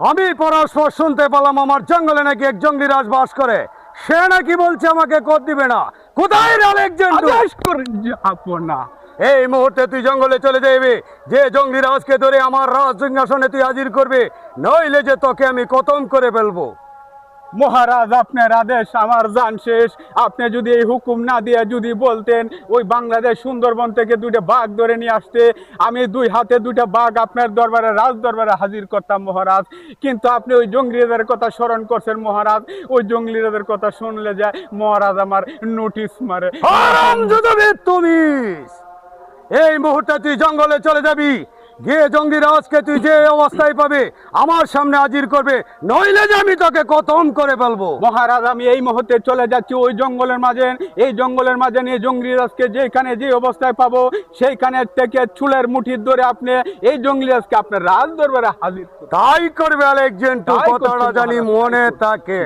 আমি পরস্পর শুনতে পেলাম আমার জঙ্গলে নাকি এক জঙ্গলি রাজ বাস করে। সে নাকি বলছে আমাকে কর দিবে না। কোথায় আলেকজান্ডার? আদেশ করে যাবো না। এই মুহূর্তে তুই জঙ্গলে চলে যাবি। যে জঙ্গলি রাজকে ধরে আমার রাজ সিংহাসনে তুই হাজির করবে, নইলে যে তোকে আমি খতম করে ফেলবো। মহারাজ, আপনার আদেশ, আমার জান শেষ। আপনি যদি এই হুকুম না দিয়ে যদি বলতেন ওই বাংলাদেশ সুন্দরবন থেকে দুইটা বাঘ ধরে নিয়ে আসতে, আমি দুই হাতে দুইটা বাঘ আপনার দরবারে, রাজ দরবারে হাজির করতাম মহারাজ। কিন্তু আপনি ওই জঙ্গলিদের কথা স্মরণ করছেন মহারাজ। ওই জঙ্গলিদের কথা শুনলে যায় মহারাজ আমার নোটিশ মারে। হারামজাদা তুমি এই মুহূর্তে তুই জঙ্গলে চলে যাবি। গিয়ে জঙ্গলি রাজকে তুই যে অবস্থায় পাবে আমার সামনে হাজির করবে, নইলে যে আমি তোকে খতম করে ফেলবো। মহারাজ, আমি এই মুহূর্তে চলে যাচ্ছি ওই জঙ্গলের মাঝে। এই জঙ্গলের মাঝে নিয়ে জঙ্গলি রাজকে যেখানে যে অবস্থায় পাবো সেইখানে থেকে চুলের মুঠির ধরে আপনি এই জঙ্গলি রাজকে আপনার রাজ দরবারে হাজির করবেন। তাই করবে আলেকজান্ডার, তাই করছি কথাটা জানি মহারাজ, মনে তাই করছি। থাকে।